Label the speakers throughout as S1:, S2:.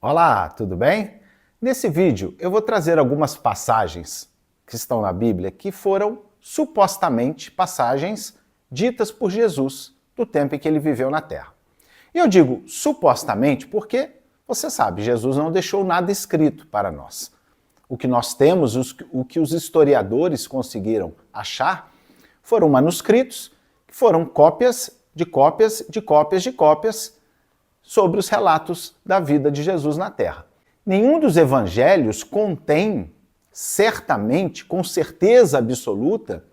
S1: Olá, tudo bem? Nesse vídeo eu vou trazer algumas passagens que estão na Bíblia que foram supostamente passagens ditas por Jesus do tempo em que ele viveu na Terra. E eu digo supostamente porque, você sabe, Jesus não deixou nada escrito para nós. O que nós temos, o que os historiadores conseguiram achar, foram manuscritos que foram cópias de cópias de cópias de cópias sobre os relatos da vida de Jesus na Terra. Nenhum dos evangelhos contém, certamente, com certeza absoluta,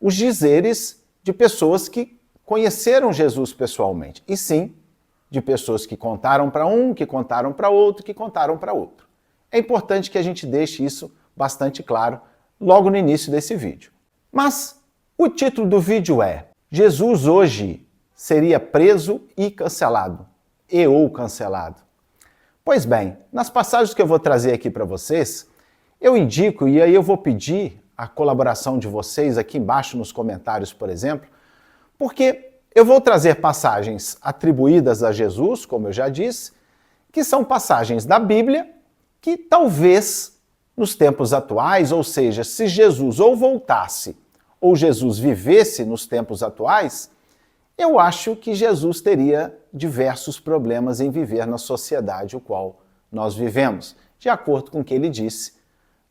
S1: os dizeres de pessoas que conheceram Jesus pessoalmente, e sim de pessoas que contaram para um, que contaram para outro, que contaram para outro. É importante que a gente deixe isso bastante claro logo no início desse vídeo. Mas o título do vídeo é Jesus hoje seria preso e cancelado. Ou cancelado. Pois bem, nas passagens que eu vou trazer aqui para vocês, eu indico, e aí eu vou pedir a colaboração de vocês aqui embaixo nos comentários, por exemplo, porque eu vou trazer passagens atribuídas a Jesus, como eu já disse, que são passagens da Bíblia que talvez nos tempos atuais, ou seja, se Jesus ou voltasse ou Jesus vivesse nos tempos atuais, eu acho que Jesus teria diversos problemas em viver na sociedade o qual nós vivemos, de acordo com o que ele disse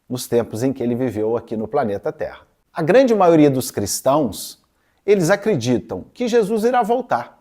S1: nos tempos em que ele viveu aqui no planeta Terra. A grande maioria dos cristãos, eles acreditam que Jesus irá voltar.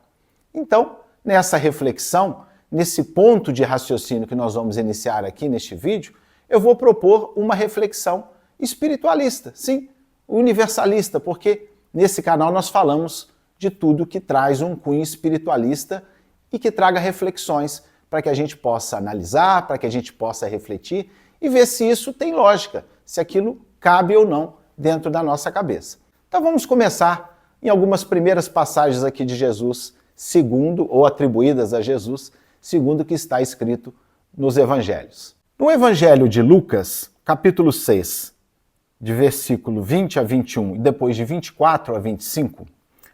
S1: Então, nessa reflexão, nesse ponto de raciocínio que nós vamos iniciar aqui neste vídeo, eu vou propor uma reflexão espiritualista, sim, universalista, porque nesse canal nós falamos de tudo que traz um cunho espiritualista e que traga reflexões para que a gente possa analisar, para que a gente possa refletir e ver se isso tem lógica, se aquilo cabe ou não dentro da nossa cabeça. Então vamos começar em algumas primeiras passagens aqui de Jesus, segundo, ou atribuídas a Jesus, segundo o que está escrito nos evangelhos. No Evangelho de Lucas, capítulo 6, de versículo 20 a 21 e depois de 24 a 25,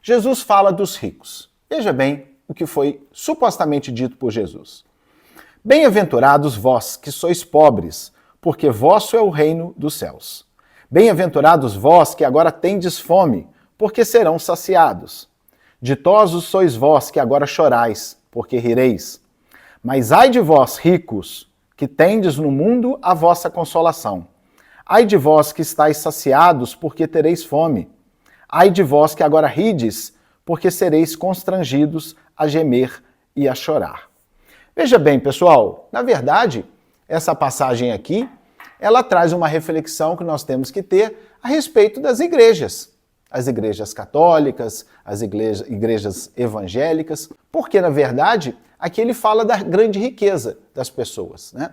S1: Jesus fala dos ricos. Veja bem o que foi supostamente dito por Jesus. Bem-aventurados vós, que sois pobres, porque vosso é o reino dos céus. Bem-aventurados vós, que agora tendes fome, porque serão saciados. Ditosos sois vós, que agora chorais, porque rireis. Mas ai de vós, ricos, que tendes no mundo a vossa consolação. Ai de vós, que estáis saciados, porque tereis fome. Ai de vós que agora rides, porque sereis constrangidos a gemer e a chorar. Veja bem, pessoal, na verdade, essa passagem aqui, ela traz uma reflexão que nós temos que ter a respeito das igrejas. As igrejas católicas, as igrejas evangélicas, porque, na verdade, aqui ele fala da grande riqueza das pessoas, né?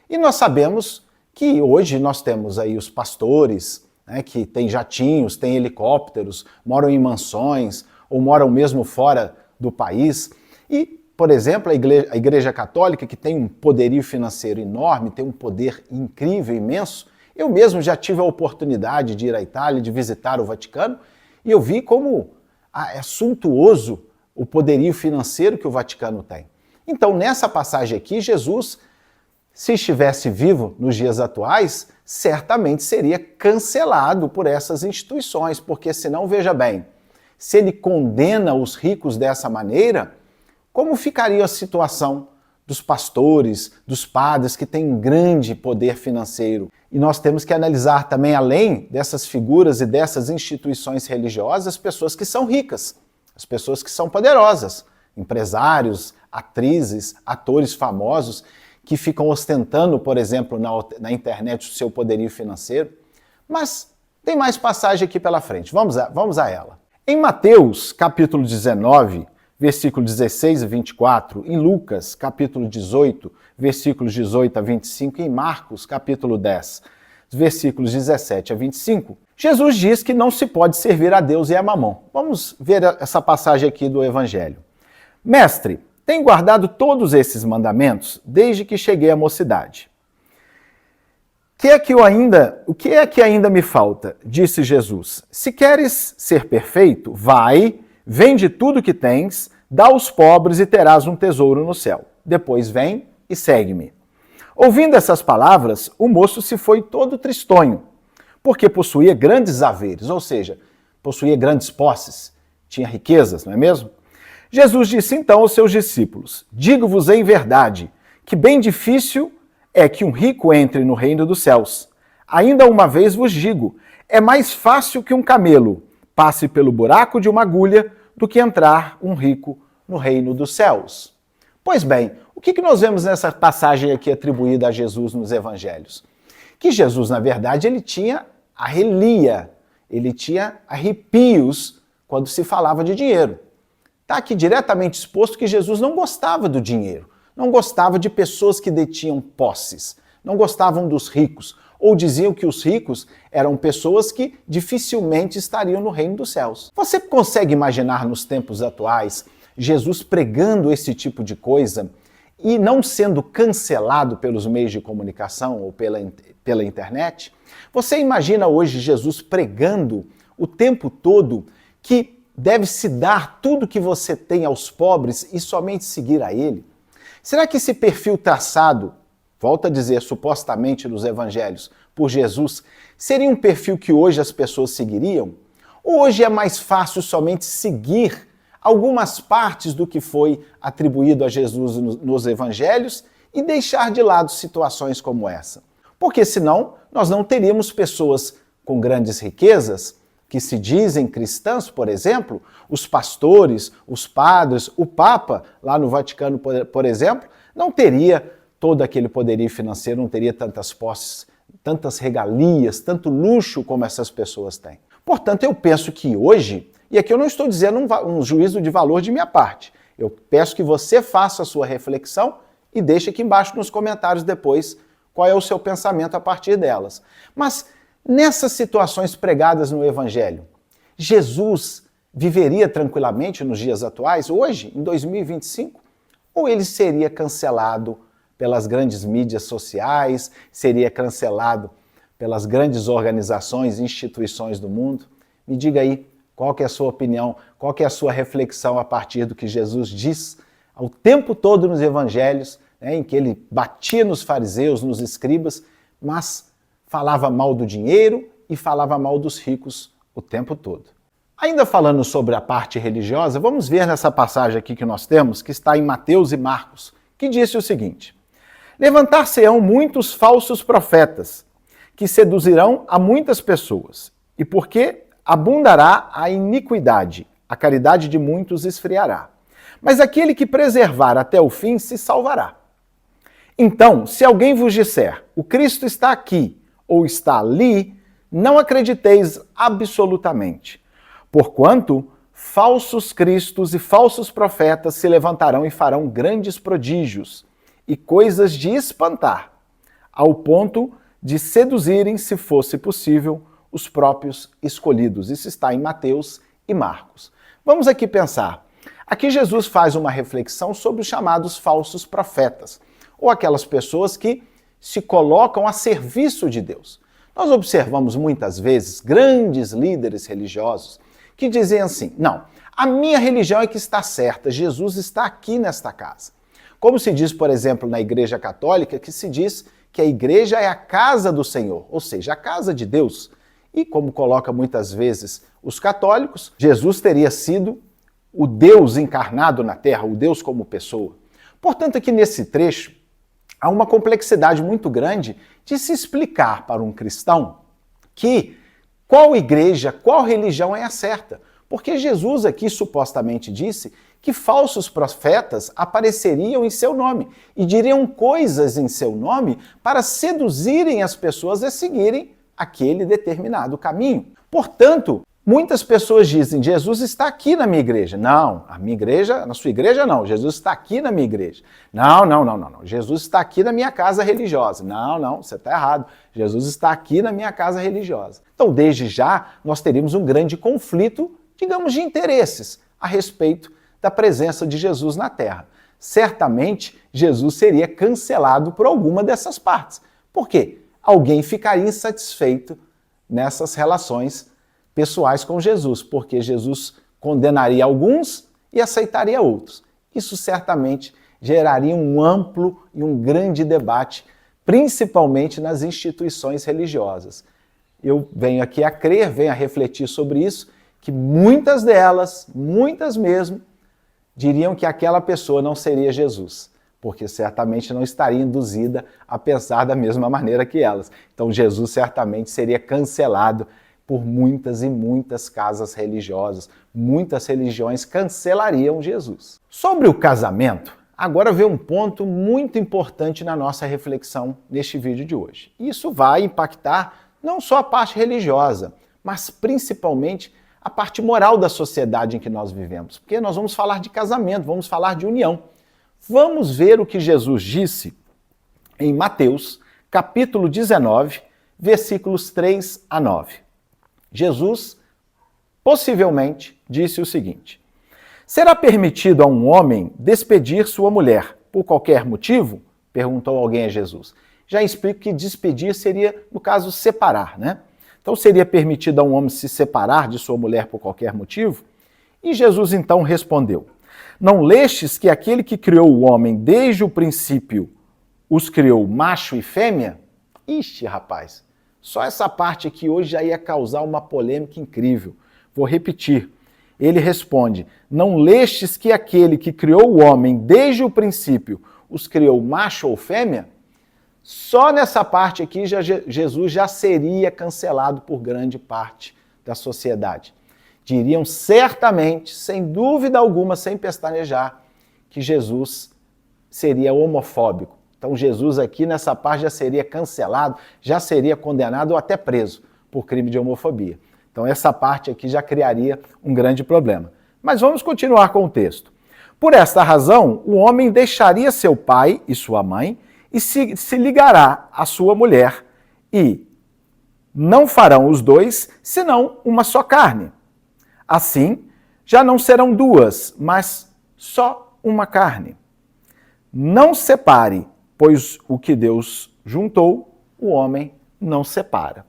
S1: E nós sabemos que hoje nós temos aí os pastores, que têm jatinhos, têm helicópteros, moram em mansões ou moram mesmo fora do país. E, por exemplo, a Igreja Católica, que tem um poderio financeiro enorme, tem um poder incrível, imenso. Eu mesmo já tive a oportunidade de ir à Itália, de visitar o Vaticano, e eu vi como é suntuoso o poderio financeiro que o Vaticano tem. Então, nessa passagem aqui, Jesus, se estivesse vivo nos dias atuais, certamente seria cancelado por essas instituições, porque senão, veja bem, se ele condena os ricos dessa maneira, como ficaria a situação dos pastores, dos padres que têm um grande poder financeiro? E nós temos que analisar também, além dessas figuras e dessas instituições religiosas, as pessoas que são ricas, as pessoas que são poderosas, empresários, atrizes, atores famosos, que ficam ostentando, por exemplo, na internet o seu poderio financeiro. Mas tem mais passagem aqui pela frente. Vamos a ela. Em Mateus, capítulo 19, versículo 16 a 24, em Lucas, capítulo 18, versículos 18 a 25, e em Marcos, capítulo 10, versículos 17 a 25, Jesus diz que não se pode servir a Deus e a Mamon. Vamos ver essa passagem aqui do Evangelho. Mestre, tenho guardado todos esses mandamentos desde que cheguei à mocidade. O que é que ainda me falta? Disse Jesus. Se queres ser perfeito, vai, vende tudo que tens, dá aos pobres e terás um tesouro no céu. Depois vem e segue-me. Ouvindo essas palavras, o moço se foi todo tristonho, porque possuía grandes haveres, ou seja, possuía grandes posses, tinha riquezas, não é mesmo? Jesus disse então aos seus discípulos: digo-vos em verdade, que bem difícil é que um rico entre no reino dos céus. Ainda uma vez vos digo, é mais fácil que um camelo passe pelo buraco de uma agulha do que entrar um rico no reino dos céus. Pois bem, o que nós vemos nessa passagem aqui atribuída a Jesus nos evangelhos? Que Jesus, na verdade, ele tinha arrelia, ele tinha arrepios quando se falava de dinheiro. Está aqui diretamente exposto que Jesus não gostava do dinheiro, não gostava de pessoas que detinham posses, não gostavam dos ricos, ou diziam que os ricos eram pessoas que dificilmente estariam no reino dos céus. Você consegue imaginar nos tempos atuais Jesus pregando esse tipo de coisa e não sendo cancelado pelos meios de comunicação ou pela internet? Você imagina hoje Jesus pregando o tempo todo que deve-se dar tudo que você tem aos pobres e somente seguir a ele? Será que esse perfil traçado, volto a dizer, supostamente nos evangelhos, por Jesus, seria um perfil que hoje as pessoas seguiriam? Ou hoje é mais fácil somente seguir algumas partes do que foi atribuído a Jesus nos evangelhos e deixar de lado situações como essa? Porque senão nós não teríamos pessoas com grandes riquezas que se dizem cristãs, por exemplo, os pastores, os padres, o Papa, lá no Vaticano, por exemplo, não teria todo aquele poderio financeiro, não teria tantas posses, tantas regalias, tanto luxo como essas pessoas têm. Portanto, eu penso que hoje, e aqui eu não estou dizendo um juízo de valor de minha parte, eu peço que você faça a sua reflexão e deixe aqui embaixo nos comentários depois qual é o seu pensamento a partir delas. Mas nessas situações pregadas no Evangelho, Jesus viveria tranquilamente nos dias atuais, hoje, em 2025? Ou ele seria cancelado pelas grandes mídias sociais, seria cancelado pelas grandes organizações e instituições do mundo? Me diga aí, qual que é a sua opinião, qual que é a sua reflexão a partir do que Jesus diz ao tempo todo nos evangelhos, né, em que ele batia nos fariseus, nos escribas, mas falava mal do dinheiro e falava mal dos ricos o tempo todo. Ainda falando sobre a parte religiosa, vamos ver nessa passagem aqui que nós temos, que está em Mateus e Marcos, que disse o seguinte: levantar-se-ão muitos falsos profetas, que seduzirão a muitas pessoas, e porque abundará a iniquidade, a caridade de muitos esfriará. Mas aquele que preservar até o fim se salvará. Então, se alguém vos disser, o Cristo está aqui, ou está ali, não acrediteis absolutamente, porquanto falsos cristos e falsos profetas se levantarão e farão grandes prodígios e coisas de espantar, ao ponto de seduzirem, se fosse possível, os próprios escolhidos. Isso está em Mateus e Marcos. Vamos aqui pensar. Aqui Jesus faz uma reflexão sobre os chamados falsos profetas, ou aquelas pessoas que se colocam a serviço de Deus. Nós observamos muitas vezes grandes líderes religiosos que dizem assim: não, a minha religião é que está certa, Jesus está aqui nesta casa. Como se diz, por exemplo, na Igreja Católica, que se diz que a igreja é a casa do Senhor, ou seja, a casa de Deus. E como coloca muitas vezes os católicos, Jesus teria sido o Deus encarnado na Terra, o Deus como pessoa. Portanto, aqui nesse trecho, há uma complexidade muito grande de se explicar para um cristão que qual igreja, qual religião é a certa. Porque Jesus aqui supostamente disse que falsos profetas apareceriam em seu nome e diriam coisas em seu nome para seduzirem as pessoas a seguirem aquele determinado caminho. Portanto, muitas pessoas dizem: Jesus está aqui na minha igreja. Não, a minha igreja, na sua igreja não, Jesus está aqui na minha igreja. Não, Jesus está aqui na minha casa religiosa. Não, você está errado. Jesus está aqui na minha casa religiosa. Então, desde já, nós teríamos um grande conflito, digamos, de interesses a respeito da presença de Jesus na Terra. Certamente, Jesus seria cancelado por alguma dessas partes. Por quê? Alguém ficaria insatisfeito nessas relações pessoais com Jesus, porque Jesus condenaria alguns e aceitaria outros. Isso certamente geraria um amplo e um grande debate principalmente nas instituições religiosas. Eu venho aqui a crer, venho a refletir sobre isso, que muitas delas, muitas mesmo, diriam que aquela pessoa não seria Jesus, porque certamente não estaria induzida a pensar da mesma maneira que elas. Então Jesus certamente seria cancelado por muitas e muitas casas religiosas. Muitas religiões cancelariam Jesus. Sobre o casamento, agora vem um ponto muito importante na nossa reflexão neste vídeo de hoje. Isso vai impactar não só a parte religiosa, mas principalmente a parte moral da sociedade em que nós vivemos. Porque nós vamos falar de casamento, vamos falar de união. Vamos ver o que Jesus disse em Mateus, capítulo 19, versículos 3 a 9. Jesus, possivelmente, disse o seguinte: será permitido a um homem despedir sua mulher por qualquer motivo? Perguntou alguém a Jesus. Já explico que despedir seria, no caso, separar, né? Então seria permitido a um homem se separar de sua mulher por qualquer motivo? E Jesus então respondeu: não lestes que aquele que criou o homem desde o princípio os criou macho e fêmea? Ixi, rapaz, só essa parte aqui hoje já ia causar uma polêmica incrível. Vou repetir. Ele responde: não lestes que aquele que criou o homem desde o princípio os criou macho ou fêmea? Só nessa parte aqui Jesus já seria cancelado por grande parte da sociedade. Diriam certamente, sem dúvida alguma, sem pestanejar, que Jesus seria homofóbico. Então Jesus aqui nessa parte já seria cancelado, já seria condenado ou até preso por crime de homofobia. Então essa parte aqui já criaria um grande problema. Mas vamos continuar com o texto. Por esta razão, o homem deixaria seu pai e sua mãe e se ligará à sua mulher, e não farão os dois, senão uma só carne. Assim, já não serão duas, mas só uma carne. Não separe, pois o que Deus juntou, o homem não separa.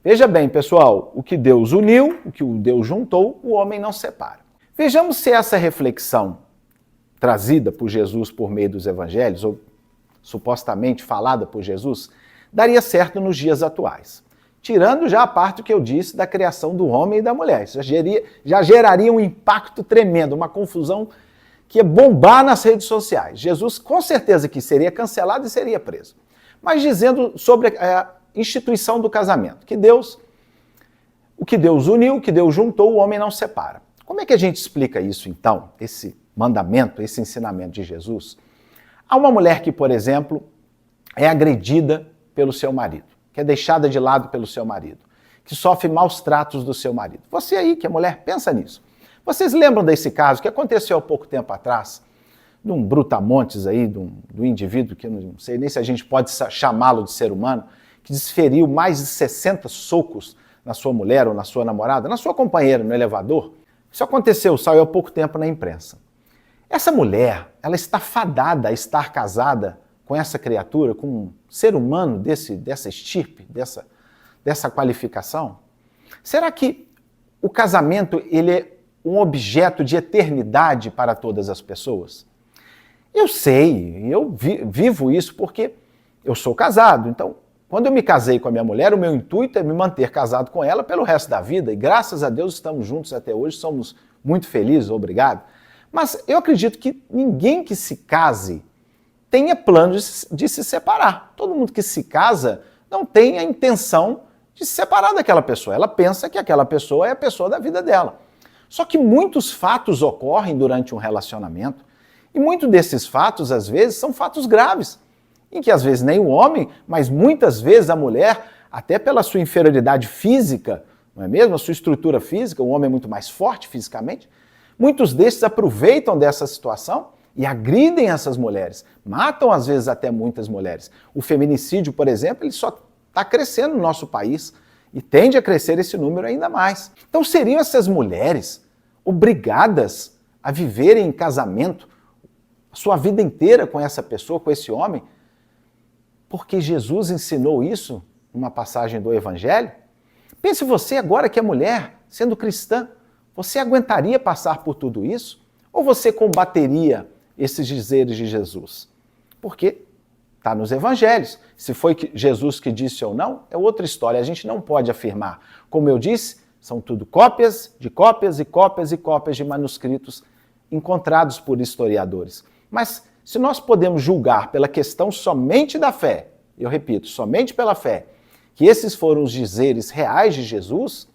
S1: Veja bem, pessoal, o que Deus uniu, o que Deus juntou, o homem não separa. Vejamos se essa reflexão trazida por Jesus por meio dos evangelhos, ou supostamente falada por Jesus, daria certo nos dias atuais. Tirando já a parte que eu disse da criação do homem e da mulher. Isso já geraria um impacto tremendo, uma confusão que ia bombar nas redes sociais. Jesus com certeza que seria cancelado e seria preso. Mas dizendo sobre a instituição do casamento, o que Deus uniu, o que Deus juntou, o homem não separa. Como é que a gente explica isso então, esse mandamento, esse ensinamento de Jesus? Há uma mulher que, por exemplo, é agredida pelo seu marido, que é deixada de lado pelo seu marido, que sofre maus tratos do seu marido. Você aí, que é mulher, pensa nisso. Vocês lembram desse caso que aconteceu há pouco tempo atrás, de um brutamontes aí, do indivíduo, que eu não sei nem se a gente pode chamá-lo de ser humano, que desferiu mais de 60 socos na sua mulher ou na sua namorada, na sua companheira, no elevador? Isso aconteceu, saiu há pouco tempo na imprensa. Essa mulher, ela está fadada a estar casada com essa criatura, com um ser humano dessa estirpe, dessa qualificação? Será que o casamento ele é um objeto de eternidade para todas as pessoas? Eu sei, eu vivo isso porque eu sou casado. Então, quando eu me casei com a minha mulher, o meu intuito é me manter casado com ela pelo resto da vida. E graças a Deus estamos juntos até hoje, somos muito felizes, obrigado. Mas eu acredito que ninguém que se case tenha plano de se separar. Todo mundo que se casa não tem a intenção de se separar daquela pessoa. Ela pensa que aquela pessoa é a pessoa da vida dela. Só que muitos fatos ocorrem durante um relacionamento e muitos desses fatos, às vezes, são fatos graves, em que às vezes nem o homem, mas muitas vezes a mulher, até pela sua inferioridade física, não é mesmo? A sua estrutura física, o homem é muito mais forte fisicamente, muitos desses aproveitam dessa situação e agridem essas mulheres, matam às vezes até muitas mulheres. O feminicídio, por exemplo, ele só está crescendo no nosso país e tende a crescer esse número ainda mais. Então seriam essas mulheres obrigadas a viverem em casamento a sua vida inteira com essa pessoa, com esse homem, porque Jesus ensinou isso numa passagem do Evangelho? Pense você agora que é mulher, sendo cristã, você aguentaria passar por tudo isso? Ou você combateria esses dizeres de Jesus? Porque Está nos evangelhos. Se foi Jesus que disse ou não, é outra história. A gente não pode afirmar. Como eu disse, são tudo cópias de cópias e cópias e cópias de manuscritos encontrados por historiadores. Mas se nós podemos julgar pela questão somente da fé, eu repito, somente pela fé, que esses foram os dizeres reais de Jesus,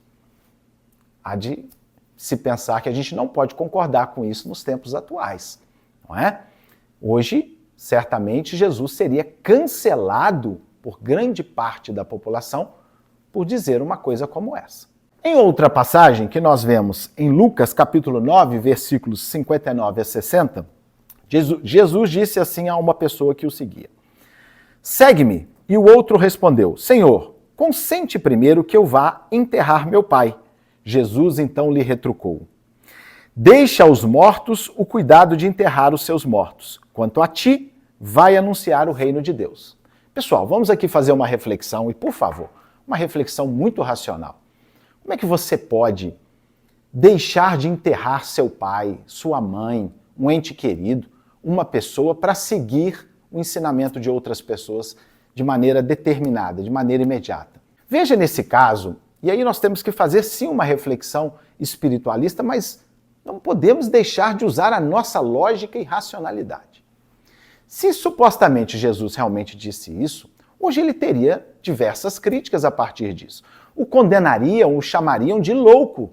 S1: há de se pensar que a gente não pode concordar com isso nos tempos atuais, não é? Hoje, certamente, Jesus seria cancelado por grande parte da população por dizer uma coisa como essa. Em outra passagem que nós vemos em Lucas capítulo 9, versículos 59 a 60, Jesus disse assim a uma pessoa que o seguia: "Segue-me." E o outro respondeu: "Senhor, consente primeiro que eu vá enterrar meu pai." Jesus então lhe retrucou: "Deixa aos mortos o cuidado de enterrar os seus mortos. Quanto a ti, vai anunciar o reino de Deus." Pessoal, vamos aqui fazer uma reflexão, e por favor, uma reflexão muito racional. Como é que você pode deixar de enterrar seu pai, sua mãe, um ente querido, uma pessoa, para seguir o ensinamento de outras pessoas de maneira determinada, de maneira imediata? Veja nesse caso, e aí nós temos que fazer sim uma reflexão espiritualista, mas não podemos deixar de usar a nossa lógica e racionalidade. Se supostamente Jesus realmente disse isso, hoje ele teria diversas críticas a partir disso. O condenariam, o chamariam de louco,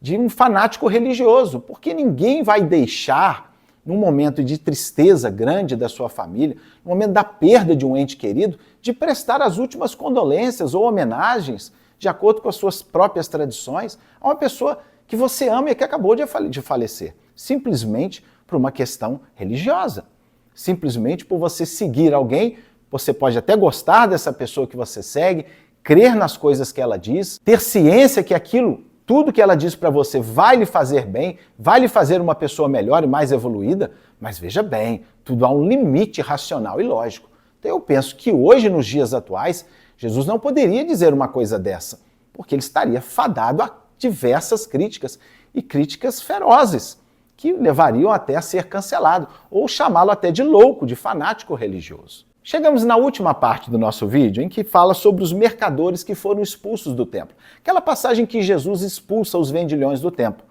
S1: de um fanático religioso, porque ninguém vai deixar, num momento de tristeza grande da sua família, no momento da perda de um ente querido, de prestar as últimas condolências ou homenagens, de acordo com as suas próprias tradições, a uma pessoa que você ama e que acabou de falecer, simplesmente por uma questão religiosa. Simplesmente por você seguir alguém, você pode até gostar dessa pessoa que você segue, crer nas coisas que ela diz, ter ciência que aquilo, tudo que ela diz para você vai lhe fazer bem, vai lhe fazer uma pessoa melhor e mais evoluída, mas veja bem, tudo há um limite racional e lógico. Então eu penso que hoje, nos dias atuais, Jesus não poderia dizer uma coisa dessa, porque ele estaria fadado a diversas críticas, e críticas ferozes, que levariam até a ser cancelado, ou chamá-lo até de louco, de fanático religioso. Chegamos na última parte do nosso vídeo, em que fala sobre os mercadores que foram expulsos do templo. Aquela passagem que Jesus expulsa os vendilhões do templo.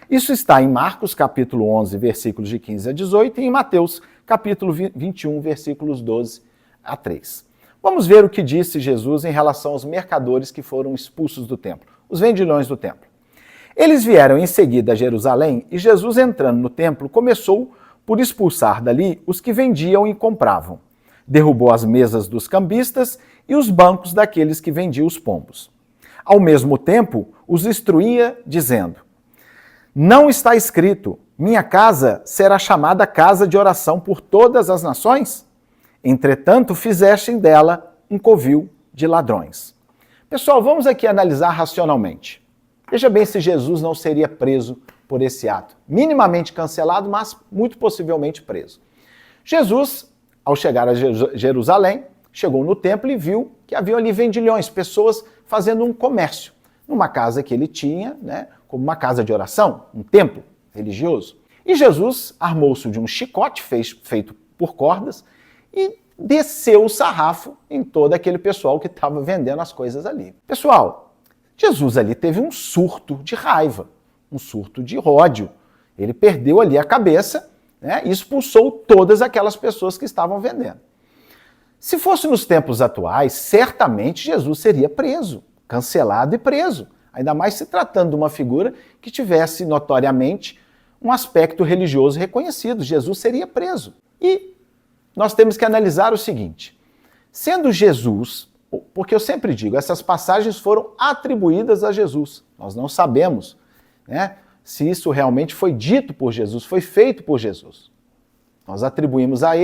S1: Isso está em Marcos, capítulo 11, versículos de 15 a 18, e em Mateus, capítulo 21, versículos 12 a 3. Vamos ver o que disse Jesus em relação aos mercadores que foram expulsos do templo, os vendilhões do templo. Eles vieram em seguida a Jerusalém, e Jesus, entrando no templo, começou por expulsar dali os que vendiam e compravam. Derrubou as mesas dos cambistas e os bancos daqueles que vendiam os pombos. Ao mesmo tempo, os instruía, dizendo: "Não está escrito, minha casa será chamada casa de oração por todas as nações? Entretanto, fizestem dela um covil de ladrões." Pessoal, vamos aqui analisar racionalmente. Veja bem se Jesus não seria preso por esse ato. Minimamente cancelado, mas muito possivelmente preso. Jesus, ao chegar a Jerusalém, chegou no templo e viu que havia ali vendilhões, pessoas fazendo um comércio, numa casa que ele tinha, como uma casa de oração, um templo religioso. E Jesus armou-se de um chicote feito por cordas e desceu o sarrafo em todo aquele pessoal que estava vendendo as coisas ali. Pessoal, Jesus ali teve um surto de raiva, um surto de ódio. Ele perdeu ali a cabeça, e expulsou todas aquelas pessoas que estavam vendendo. Se fosse nos tempos atuais, certamente Jesus seria preso, cancelado e preso. Ainda mais se tratando de uma figura que tivesse notoriamente um aspecto religioso reconhecido. Jesus seria preso. E nós temos que analisar o seguinte: sendo Jesus, porque eu sempre digo, essas passagens foram atribuídas a Jesus. Nós não sabemos, se isso realmente foi dito por Jesus, foi feito por Jesus. Nós atribuímos a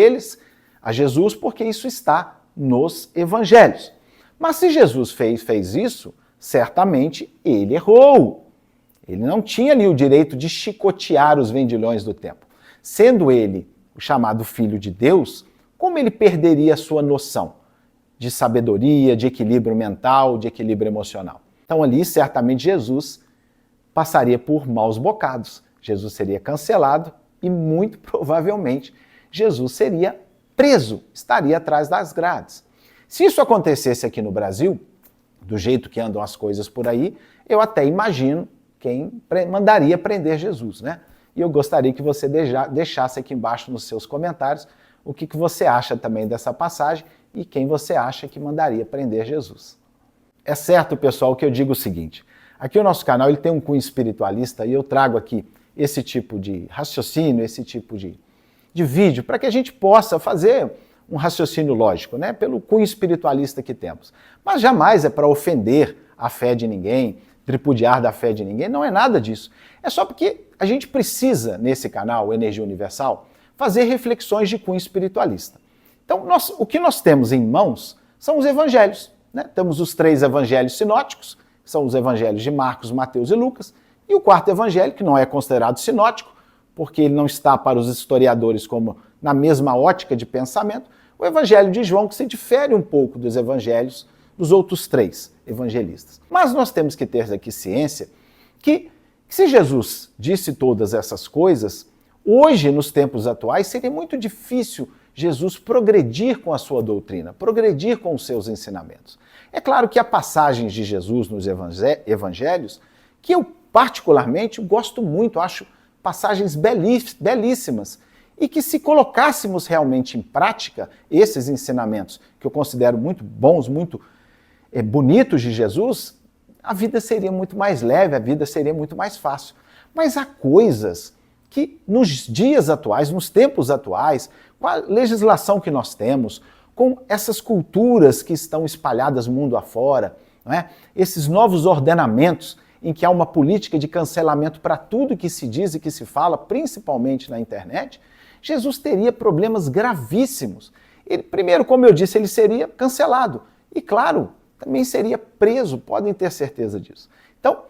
S1: Jesus, porque isso está nos evangelhos. Mas se Jesus fez isso, certamente ele errou. Ele não tinha ali o direito de chicotear os vendilhões do templo. Sendo ele o chamado Filho de Deus, como ele perderia a sua noção de sabedoria, de equilíbrio mental, de equilíbrio emocional? Então ali, certamente, Jesus passaria por maus bocados. Jesus seria cancelado e, muito provavelmente, Jesus seria preso, estaria atrás das grades. Se isso acontecesse aqui no Brasil, do jeito que andam as coisas por aí, eu até imagino quem mandaria prender Jesus, né? E eu gostaria que você deixasse aqui embaixo nos seus comentários o que você acha também dessa passagem e quem você acha que mandaria prender Jesus. É certo, pessoal, que eu digo o seguinte, aqui o nosso canal ele tem um cunho espiritualista e eu trago aqui esse tipo de raciocínio, esse tipo de vídeo, para que a gente possa fazer um raciocínio lógico, né? Pelo cunho espiritualista que temos. Mas jamais é para ofender a fé de ninguém, tripudiar da fé de ninguém, não é nada disso. É só porque a gente precisa, nesse canal Energia Universal, fazer reflexões de cunho espiritualista. Então, o que nós temos em mãos são os evangelhos, né? Temos os 3 evangelhos sinóticos, que são os evangelhos de Marcos, Mateus e Lucas, e o 4º evangelho, que não é considerado sinótico, porque ele não está para os historiadores como na mesma ótica de pensamento, o evangelho de João, que se difere um pouco dos evangelhos dos outros 3 evangelistas. Mas nós temos que ter aqui ciência que se Jesus disse todas essas coisas, hoje, nos tempos atuais, seria muito difícil Jesus progredir com a sua doutrina, progredir com os seus ensinamentos. É claro que há passagens de Jesus nos evangelhos que eu particularmente gosto muito, acho passagens belíssimas, e que se colocássemos realmente em prática esses ensinamentos, que eu considero muito bons, muito bonitos de Jesus, a vida seria muito mais leve, a vida seria muito mais fácil. Mas há coisas que nos dias atuais, nos tempos atuais, com a legislação que nós temos, com essas culturas que estão espalhadas mundo afora, não é? Esses novos ordenamentos em que há uma política de cancelamento para tudo que se diz e que se fala, principalmente na internet, Jesus teria problemas gravíssimos. Ele, primeiro, como eu disse, ele seria cancelado. E, claro, também seria preso, podem ter certeza disso. Então,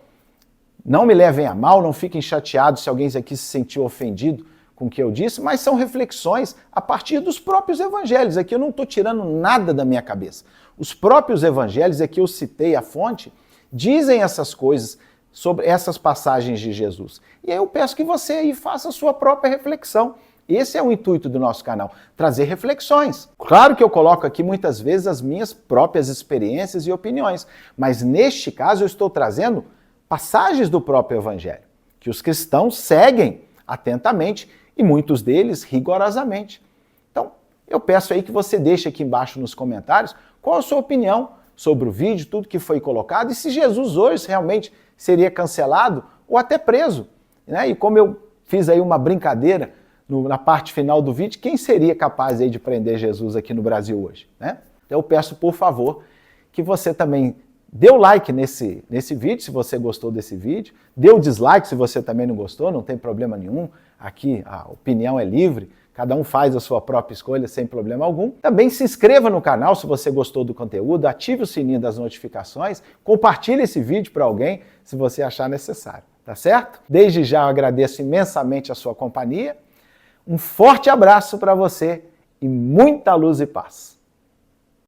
S1: não me levem a mal, não fiquem chateados se alguém aqui se sentiu ofendido com o que eu disse, mas são reflexões a partir dos próprios evangelhos. Aqui eu não estou tirando nada da minha cabeça. Os próprios evangelhos, aqui eu citei a fonte, dizem essas coisas sobre essas passagens de Jesus. E aí eu peço que você aí faça a sua própria reflexão. Esse é o intuito do nosso canal, trazer reflexões. Claro que eu coloco aqui muitas vezes as minhas próprias experiências e opiniões, mas neste caso eu estou trazendo passagens do próprio Evangelho, que os cristãos seguem atentamente e muitos deles rigorosamente. Então, eu peço aí que você deixe aqui embaixo nos comentários qual a sua opinião sobre o vídeo, tudo que foi colocado, e se Jesus hoje realmente seria cancelado ou até preso, né? E como eu fiz aí uma brincadeira na parte final do vídeo, quem seria capaz aí de prender Jesus aqui no Brasil hoje, né? Então eu peço, por favor, que você também dê o like nesse vídeo, se você gostou desse vídeo, dê o dislike se você também não gostou, não tem problema nenhum, aqui a opinião é livre, cada um faz a sua própria escolha sem problema algum. Também se inscreva no canal se você gostou do conteúdo, ative o sininho das notificações, compartilhe esse vídeo para alguém se você achar necessário, tá certo? Desde já eu agradeço imensamente a sua companhia, um forte abraço para você e muita luz e paz.